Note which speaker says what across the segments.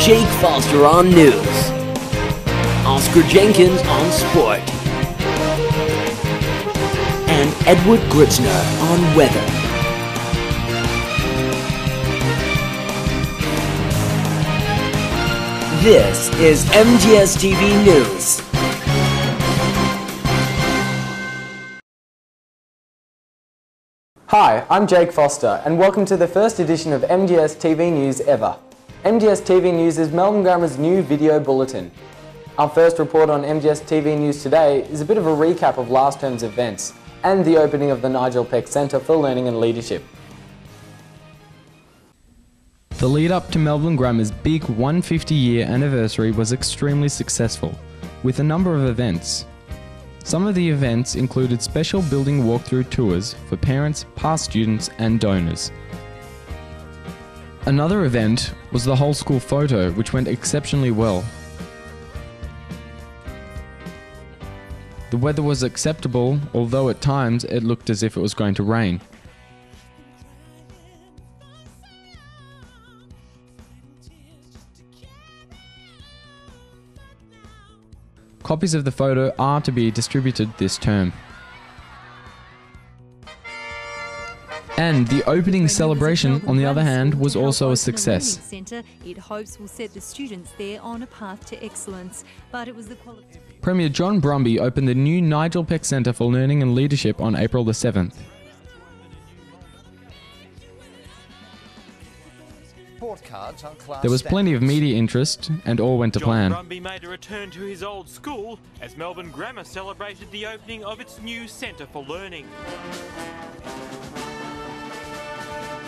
Speaker 1: Jake Foster on news, Oscar Jenkins on sport, and Edward Gritzner on weather. This is MGS TV News.
Speaker 2: Hi, I'm Jake Foster and welcome to the first edition of MGS TV News ever. MGS TV News is Melbourne Grammar's new video bulletin. Our first report on MGS TV News today is a bit of a recap of last term's events and the opening of the Nigel Peck Centre for Learning and Leadership. The lead up to Melbourne Grammar's big 150-year anniversary was extremely successful, with a number of events. Some of the events included special building walkthrough tours for parents, past students and donors. Another event was the whole school photo, which went exceptionally well. The weather was acceptable, although at times it looked as if it was going to rain. Copies of the photo are to be distributed this term. And the opening celebration, on the other hand, was also a success.
Speaker 3: It hopes will set the students there on a path to excellence, but it was the
Speaker 2: Premier John Brumby opened the new Nigel Peck Centre for Learning and Leadership on April the 7th. There was plenty of media interest and all went to plan.
Speaker 4: John Brumby made a return to his old school as Melbourne Grammar celebrated the opening of its new Centre for Learning.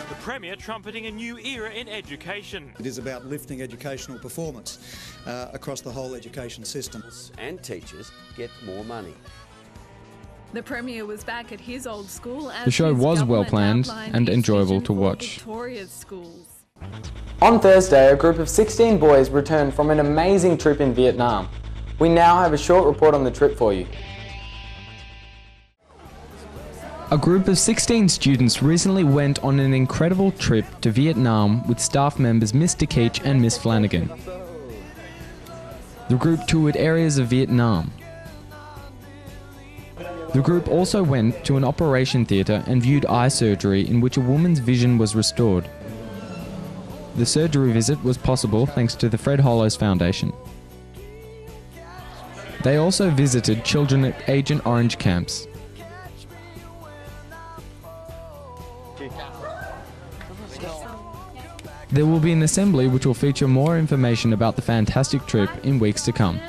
Speaker 4: The Premier trumpeting a new era in education.
Speaker 5: It is about lifting educational performance across the whole education system.
Speaker 6: And teachers get more money.
Speaker 7: The Premier was back at his old school as
Speaker 2: the show was well planned and enjoyable to watch.
Speaker 7: Victoria's schools.
Speaker 2: On Thursday, a group of 16 boys returned from an amazing trip in Vietnam. We now have a short report on the trip for you. A group of 16 students recently went on an incredible trip to Vietnam with staff members Mr. Keach and Miss Flanagan. The group toured areas of Vietnam. The group also went to an operation theatre and viewed eye surgery in which a woman's vision was restored. The surgery visit was possible thanks to the Fred Hollows Foundation. They also visited children at Agent Orange camps. There will be an assembly which will feature more information about the fantastic trip in weeks to come.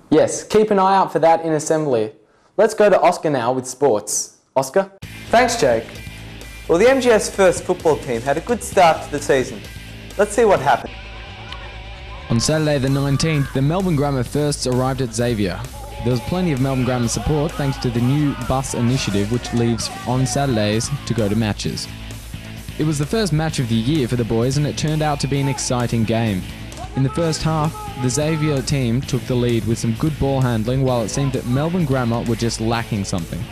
Speaker 2: Yes, keep an eye out for that in assembly. Let's go to Oscar now with sports. Oscar?
Speaker 8: Thanks, Jake. Well, the MGS first football team had a good start to the season. Let's see what happened.
Speaker 2: On Saturday the 19th, the Melbourne Grammar Firsts arrived at Xavier. There was plenty of Melbourne Grammar support thanks to the new bus initiative which leaves on Saturdays to go to matches. It was the first match of the year for the boys and it turned out to be an exciting game. In the first half, the Xavier team took the lead with some good ball handling while it seemed that Melbourne Grammar were just lacking something.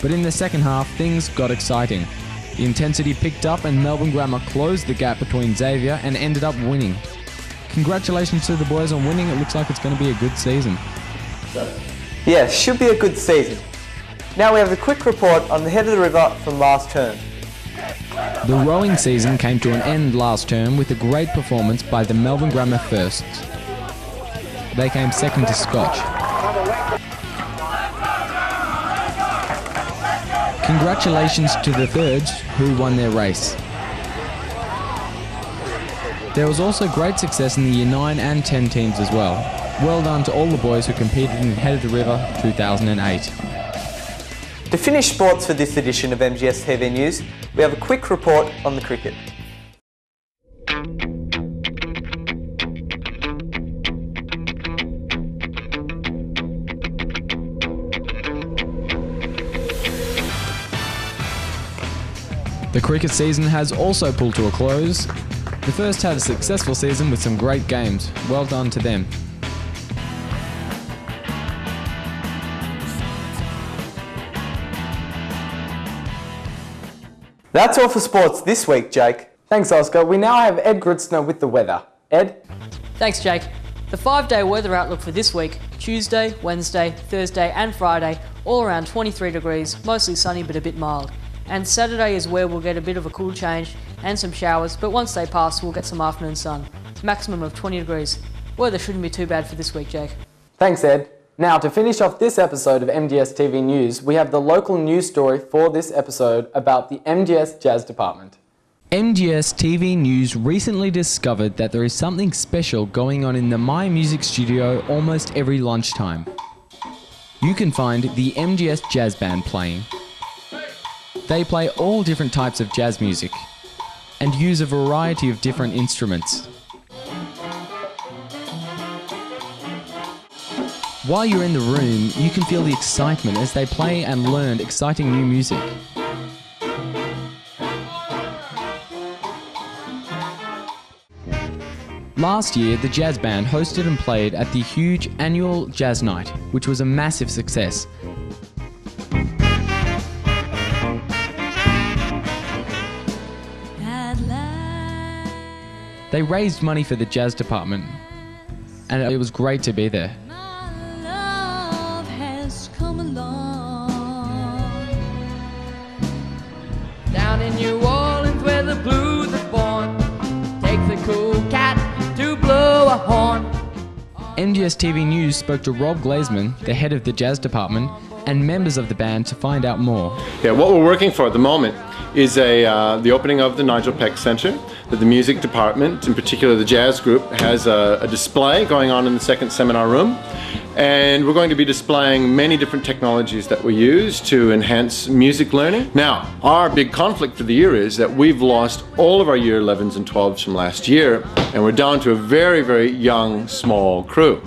Speaker 2: But in the second half, things got exciting. The intensity picked up and Melbourne Grammar closed the gap between Xavier and ended up winning. Congratulations to the boys on winning. It looks like it's going to be a good season.
Speaker 8: Yeah, should be a good season. Now we have a quick report on the head of the river from last term.
Speaker 2: The rowing season came to an end last term with a great performance by the Melbourne Grammar Firsts. They came second to Scotch. Congratulations to the thirds who won their race. There was also great success in the Year 9 and 10 teams as well. Well done to all the boys who competed in Head of the River 2008.
Speaker 8: To finish sports for this edition of MGS TV News, we have a quick report on the cricket.
Speaker 2: The cricket season has also pulled to a close. The first had a successful season with some great games. Well done to them.
Speaker 8: That's all for sports this week, Jake. Thanks, Oscar. We now have Ed Grutzner with the weather. Ed?
Speaker 9: Thanks, Jake. The 5-day weather outlook for this week: Tuesday, Wednesday, Thursday and Friday, all around 23 degrees, mostly sunny but a bit mild. And Saturday is where we'll get a bit of a cool change and some showers, but once they pass we'll get some afternoon sun. Maximum of 20 degrees. Weather shouldn't be too bad for this week, Jake.
Speaker 8: Thanks, Ed. Now, to finish off this episode of MGS TV News, we have the local news story for this episode about the MGS Jazz Department.
Speaker 2: MGS TV News recently discovered that there is something special going on in the My Music studio almost every lunchtime. You can find the MGS Jazz Band playing. They play all different types of jazz music and use a variety of different instruments. While you're in the room, you can feel the excitement as they play and learn exciting new music. Last year, the Jazz Band hosted and played at the huge annual Jazz Night, which was a massive success. They raised money for the Jazz Department, and it was great to be there.
Speaker 9: Down in New Orleans where the blues are born, takes a cool cat to blow a horn.
Speaker 2: MGS TV News spoke to Rob Glazeman, the head of the Jazz Department, and members of the band to find out more.
Speaker 10: Yeah, what we're working for at the moment is the opening of the Nigel Peck Centre, that the music department, in particular the jazz group, has a display going on in the second seminar room. And we're going to be displaying many different technologies that we use to enhance music learning. Now, our big conflict for the year is that we've lost all of our year 11s and 12s from last year, and we're down to a very, very young, small crew.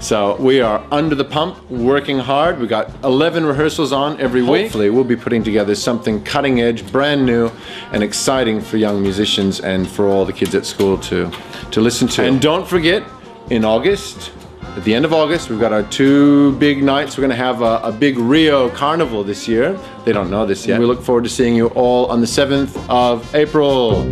Speaker 10: So we are under the pump, working hard. We've got 11 rehearsals on every week. Hopefully we'll be putting together something cutting edge, brand new, and exciting for young musicians and for all the kids at school to listen to. And don't forget, in August, at the end of August, we've got our 2 big nights. We're going to have a big Rio Carnival this year. They don't know this yet. We look forward to seeing you all on the 7th of April.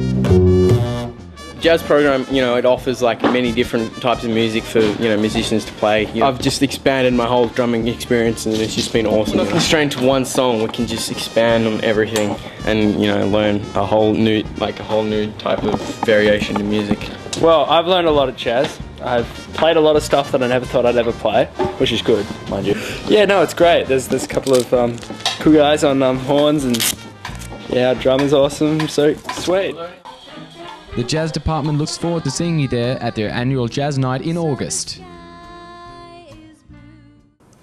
Speaker 11: Jazz program, it offers like many different types of music for, musicians to play. I've just expanded my whole drumming experience and it's just been awesome. We're not constrained to one song, we can just expand on everything and, learn a whole new type of variation in music.
Speaker 12: Well, I've learned a lot of jazz. I've played a lot of stuff that I never thought I'd ever play, which is good, mind you. Yeah, no, it's great. There's a couple of cool guys on horns and yeah, our drummer's awesome, so sweet.
Speaker 2: The Jazz Department looks forward to seeing you there at their annual Jazz Night in August.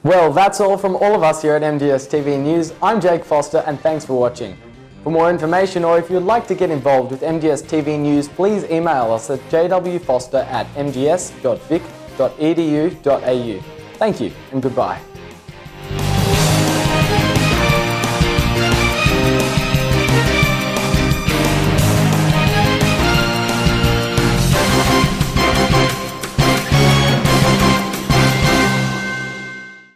Speaker 8: Well, that's all from all of us here at MGS TV News. I'm Jake Foster and thanks for watching. For more information or if you'd like to get involved with MGS TV News, please email us at jwfoster@mgs.vic.edu.au. Thank you and goodbye.